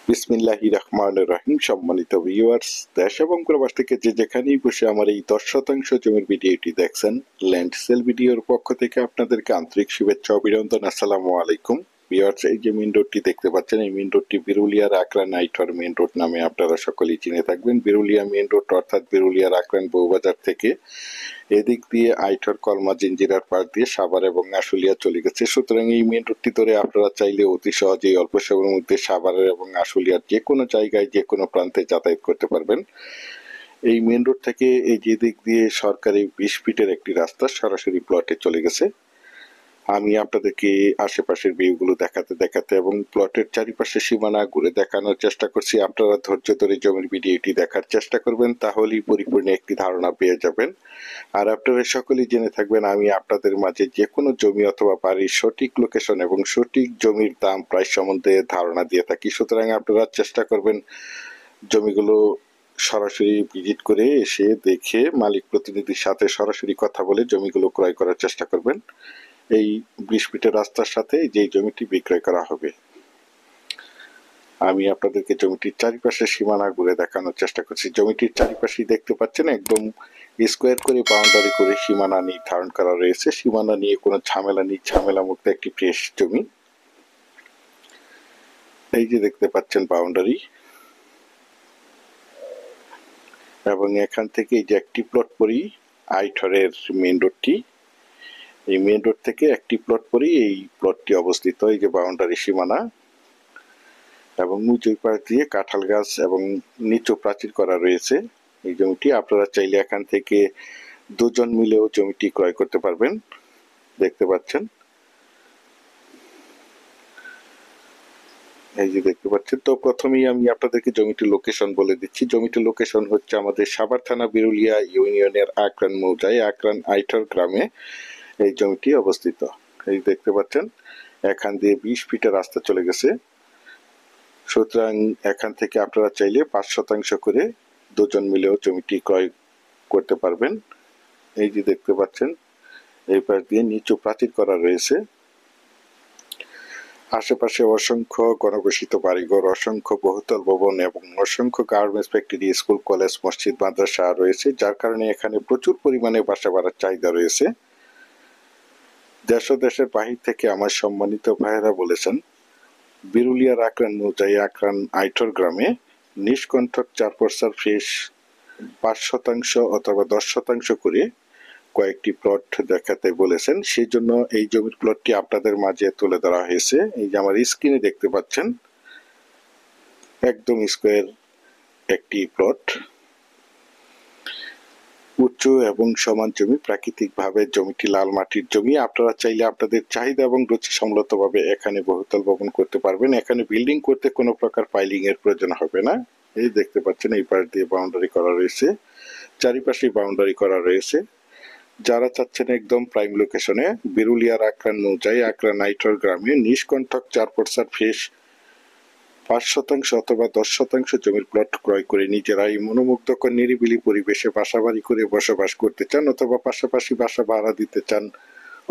বিসমিল্লাহির রহমানির রহিম। সম্মানিত ভিউয়ার্স, দেশ এবং প্রবাস থেকে যে যেখানেই বসে আমার এই 10% জমির ভিডিওটি দেখছেন, ল্যান্ড সেল ভিডিওর পক্ষ থেকে আপনাদেরকে আন্তরিক শুভেচ্ছা ও অভিনন্দন। আসসালামু আলাইকুম ভিউয়ার্স। এই যে মেইন রোডটি দেখতে পাচ্ছেন, এই মেইন রোডটি বিরুলিয়ার আকরান আইঠর মেইন রোড নামে আপনারা সকলেই চিনে থাকবেন। বিরুলিয়া মেইন রোড অর্থাৎ বিরুলিয়ার আকরান বউবাজার থেকে এদিক দিয়ে আইঠর কলমা জিঞ্জিরার পাশ দিয়ে সাভার এবং আশুলিয়া চলে গেছে। সুতরাং এই মেইন রোডটি ধরে আপনারা চাইলে অতি সহজেই অল্প সময়ের মধ্যে সাভারের এবং আশুলিয়ার যে কোনো জায়গায় যে কোনো প্রান্তে যাতায়াত করতে পারবেন। এই মেইন রোড থেকে এই যে দিক দিয়ে সরকারি 20 ফিটের একটি রাস্তা সরাসরি প্লটে চলে গেছে। আমি আপনাদেরকে আশেপাশের ভিউগুলো দেখাতে দেখাতে এবং প্লটের চারিপাশে সীমানা ঘুরে দেখানোর চেষ্টা করছি। আপনারা ধৈর্য ধরে জমির ভিডিওটি দেখার চেষ্টা করবেন, তাহলেই পরিপূর্ণ একটি ধারণা পেয়ে যাবেন। আর আপনারা সকলেই জেনে থাকবেন, আমি আপনাদের মাঝে যে কোনো জমি অথবা বাড়ির সঠিক লোকেশন এবং সঠিক জমির দাম প্রাইস সম্বন্ধে ধারণা দিয়ে থাকি। সুতরাং আপনারা চেষ্টা করবেন জমিগুলো সরাসরি ভিজিট করে এসে দেখে মালিক প্রতিনিধির সাথে সরাসরি কথা বলে জমিগুলো ক্রয় করার চেষ্টা করবেন। এই 20 ফিটের রাস্তার সাথে যে জমিটি বিক্রয় করা হবে, আমি আপনাদেরকে জমিটির চারিপাশে সীমানা ঘুরে দেখানোর চেষ্টা করছি। জমিটির চারিপাশে দেখতে পাচ্ছেন একদম স্কোয়ার করে বাউন্ডারি করে সীমানা নির্ধারণ করা রয়েছে। সীমানা নিয়ে কোনো ঝামেলা নেই, ঝামেলা মুক্ত একটি ফ্রেশ জমি। এই যে দেখতে পাচ্ছেন বাউন্ডারি, এবং এখান থেকে এই যে একটি প্লট পরেই আইঠরের মেইন রোডটি, এই মেইন রোড থেকে একটি প্লট পরেই এই প্লটটি অবস্থিত। এই যে বাউন্ডারি সীমানা, এবং উঁচু পাশ দিয়ে কাঁঠাল গাছ এবং নিচু প্রাচীর করা রয়েছে এই জমিটি। আপনারা চাইলে এখান থেকে দুজন মিলেও জমিটি ক্রয় করতে পারবেন। দেখতে পাচ্ছেন, এই যে দেখতে পাচ্ছেন। তো প্রথমেই আমি আপনাদেরকে জমিটির লোকেশন বলে দিচ্ছি। জমিটির লোকেশন হচ্ছে আমাদের সাভার থানা বিরুলিয়া ইউনিয়নের আকরান মৌজায় আকরান আইঠর গ্রামে এই জমিটি অবস্থিত। এই দেখতে পাচ্ছেন, এখান দিয়ে 20 ফিটের রাস্তা চলে গেছে। সুতরাং এখান থেকে আপনারা চাইলে 5% করে দুজন মিলেও জমিটি ক্রয় করতে পারবেন। এই যে দেখতে পাচ্ছেন, এই পাশ দিয়ে নিচু প্রাচীর করা রয়েছে। আশেপাশে অসংখ্য ঘনবসতিত বাড়িঘর, অসংখ্য বহুতল ভবন এবং অসংখ্য গার্মেন্টস ফ্যাক্টরি, স্কুল, কলেজ, মসজিদ, মাদ্রাসা রয়েছে, যার কারণে এখানে প্রচুর পরিমাণে বাসা বাড়ার চাহিদা রয়েছে। দেশ ও দেশের বাহির থেকে আমার সম্মানিত ভাইয়েরা বলেছেন, বিরুলিয়ার আকরান মৌজায় আকরান আইঠর গ্রামে নিষ্কণ্ঠক 4 পয়সার ফ্রেশ 5% অথবা 10% করে কয়েকটি প্লট দেখাতে বলেছেন। সেই জন্য এই জমির প্লটটি আপনাদের মাঝে তুলে ধরা হয়েছে। এই যে আমার স্ক্রিনে দেখতে পাচ্ছেন, একদম স্কোয়ার একটি প্লট, উঁচু এবং সমান জমি, প্রাকৃতিক ভাবে জমিটি লাল মাটির জমি। আপনারা চাইলে আপনাদের চাহিদা এবং রুচি সম্মতভাবে এখানে বহুতল ভবন করতে পারবেন। এখানে বিল্ডিং করতে কোনো প্রকার পাইলিং এর প্রয়োজন হবে না। এই দেখতে পাচ্ছেন, এই পাশ দিয়ে বাউন্ডারি করা রয়েছে, চারিপাশে বাউন্ডারি করা রয়েছে। যারা চাচ্ছেন একদম প্রাইম লোকেশনে বিরুলিয়ার আকরান মৌজায় আকরান আইঠর গ্রামে নিষ্কণ্ঠক 4 পয়সার ফ্রেশ 5% অথবা 10% জমির প্লট ক্রয় করে নিজেরাই মনোমুগ্ধকর নিরিবিলি পরিবেশে বাসাবাড়ি করে বসবাস করতে চান, অথবা পাশাপাশি বাসা ভাড়া দিতে চান,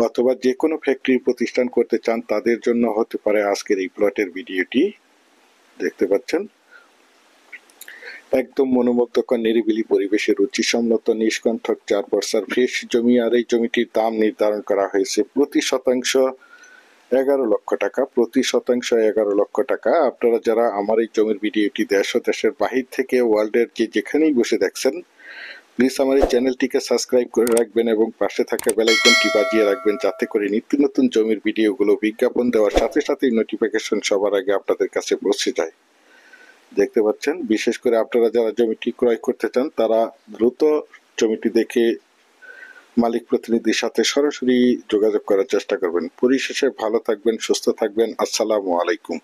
অথবা যে কোনো ফ্যাক্টরি প্রতিষ্ঠান করতে চান, তাদের জন্য হতে পারে আজকের এই প্লটের ভিডিওটি। দেখতে পাচ্ছেন, একদম মনোমুগ্ধকর নিরিবিলি পরিবেশে রুচিসম্মত নিষ্কণ্ঠক 4 পয়সার ফ্রেশ জমি। আর এই জমিটির দাম নির্ধারণ করা হয়েছে প্রতি শতাংশ 11 লক্ষ টাকা। প্রতি শতাংশ 11 লক্ষ টাকা। আপনারা যারা আমার এই জমির ভিডিওটি দেশ ও দেশের বাহির থেকে ওয়ার্ল্ডের যেখানেই বসে দেখছেন, প্লিজ আমার এই চ্যানেলটিকে সাবস্ক্রাইব করে রাখবেন এবং পাশে থাকা বেল আইকনটি বাজিয়ে রাখবেন, যাতে করে নিত্য নতুন জমির ভিডিওগুলো বিজ্ঞাপন দেওয়ার সাথে সাথেই নোটিফিকেশন সবার আগে আপনাদের কাছে পৌঁছে যায়। দেখতে পাচ্ছেন, বিশেষ করে আপনারা যারা জমিটি ক্রয় করতে চান, তারা দ্রুত জমিটি দেখে মালিক প্রতিনিধির সাথে সরাসরি যোগাযোগ করার চেষ্টা করবেন। পরিশেষে ভালো থাকবেন, সুস্থ থাকবেন। আসসালামু আলাইকুম।